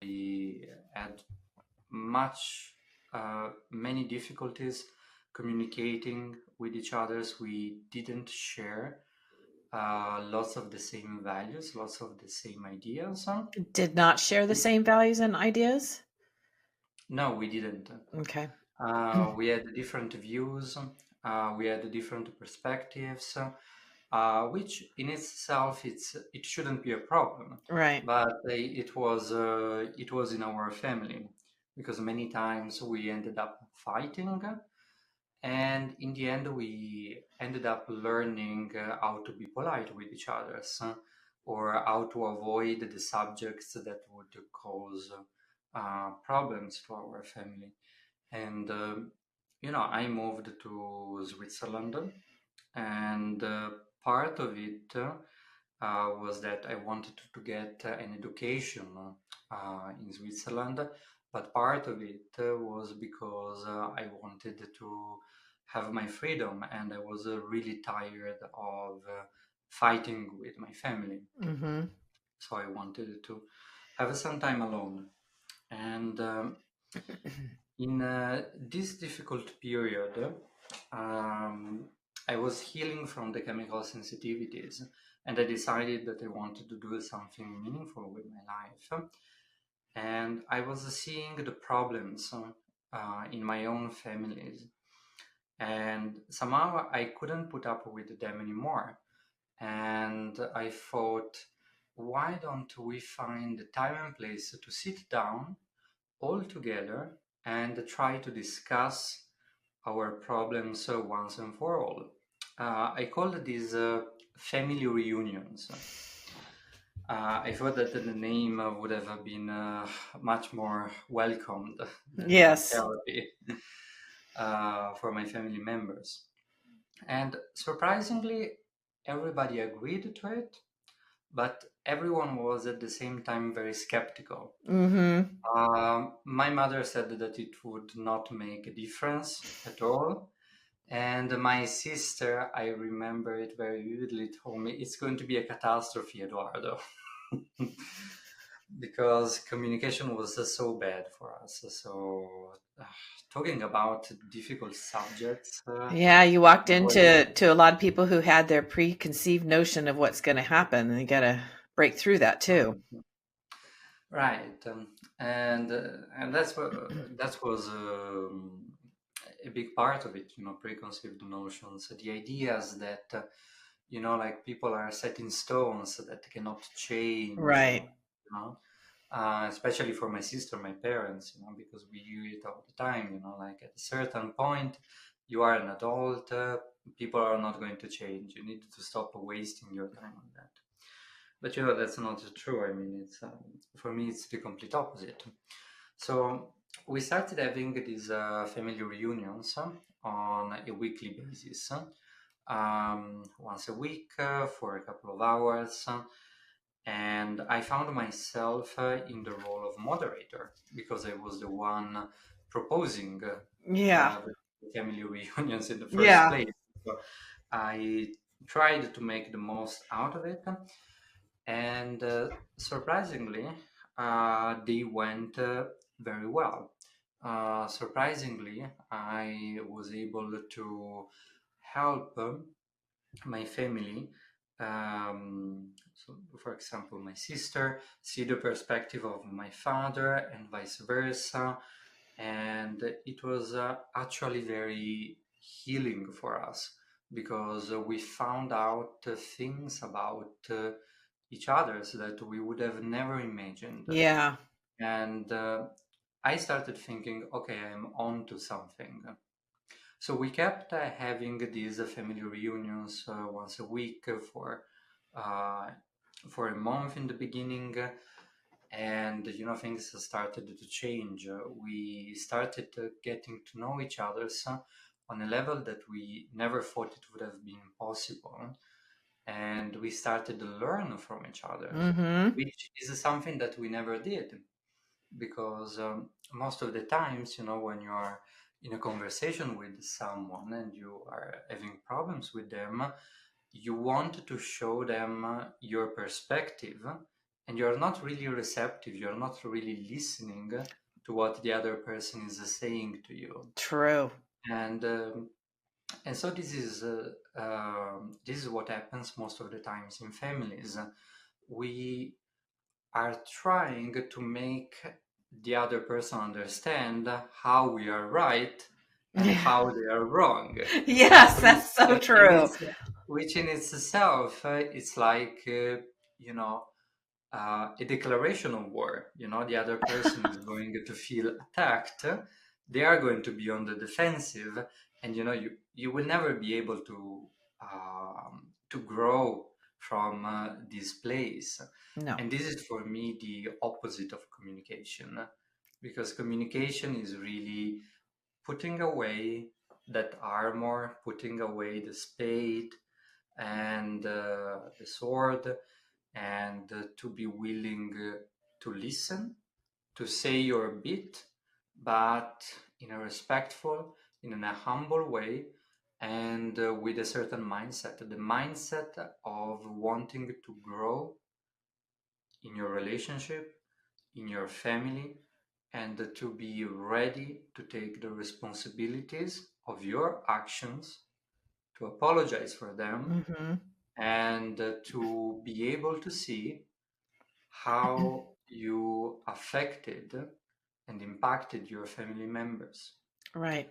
we had many difficulties communicating with each other. We didn't share lots of the same values, lots of the same ideas. Did not share the same values and ideas? No, we didn't. Okay. We had different views, we had different perspectives, which in itself it shouldn't be a problem, Right. but it was in our family because many times we ended up fighting, and in the end we ended up learning how to be polite with each other, or how to avoid the subjects that would cause problems to our family. And I moved to Switzerland, and part of it was that I wanted to get an education in Switzerland, but part of it was because I wanted to have my freedom, and I was really tired of fighting with my family. Mm-hmm. So I wanted to have some time alone. And in this difficult period, um, I was healing from the chemical sensitivities, and I decided that I wanted to do something meaningful with my life. And I was seeing the problems in my own families, and somehow I couldn't put up with them anymore. And I thought, why don't we find a time and place to sit down all together and try to discuss our problems once and for all. I call these family reunions. I thought that the name would have been much more welcomed than Yes. therapy for my family members. And surprisingly, everybody agreed to it, but everyone was at the same time very skeptical. Mm-hmm. My mother said that it would not make a difference at all. And my sister, I remember it very vividly, told me it's going to be a catastrophe, Eduardo. Because communication was so bad for us. So, talking about difficult subjects, Yeah, you walked was into a lot of people who had their preconceived notion of what's going to happen, and you got to break through that too. right, and that was a big part of it. Preconceived notions, the ideas that like people are set in stones that cannot change. Right. Especially for my sister, my parents, because we hear it all the time. Like at a certain point, you are an adult. People are not going to change. You need to stop wasting your time on that. But that's not true. I mean, it's for me, it's the complete opposite. So we started having these family reunions on a weekly basis, once a week for a couple of hours. And I found myself in the role of moderator because I was the one proposing Yeah. the family reunions in the first Yeah. place. So I tried to make the most out of it, and surprisingly, they went very well. Surprisingly, I was able to help my family. So, for example, my sister see the perspective of my father, and vice versa. And it was actually very healing for us because we found out things about each other that we would have never imagined. Yeah. And I started thinking, okay, I'm on to something. So we kept having these family reunions once a week uh, for a month in the beginning, and things started to change. We started getting to know each other on a level that we never thought it would have been possible, and we started to learn from each other, Mm-hmm. which is something that we never did because most of the times, when you are in a conversation with someone and you are having problems with them, you want to show them your perspective and you're not really receptive, you're not really listening to what the other person is saying to you. True. And so this is what happens most of the times in families. We are trying to make the other person understand how we are right and Yeah. how they are wrong. Yes, that's so And true. which in itself, it's like, a declaration of war. The other person is going to feel attacked. They are going to be on the defensive, and you will never be able to grow from this place. No. And this is for me the opposite of communication, because communication is really putting away that armor, putting away the spade and the sword, and to be willing to listen, to say your bit, but in a respectful, in a humble way, and with a certain mindset, the mindset of wanting to grow in your relationship, in your family, and to be ready to take the responsibilities of your actions, to apologize for them, Mm-hmm. and to be able to see how you affected and impacted your family members. Right.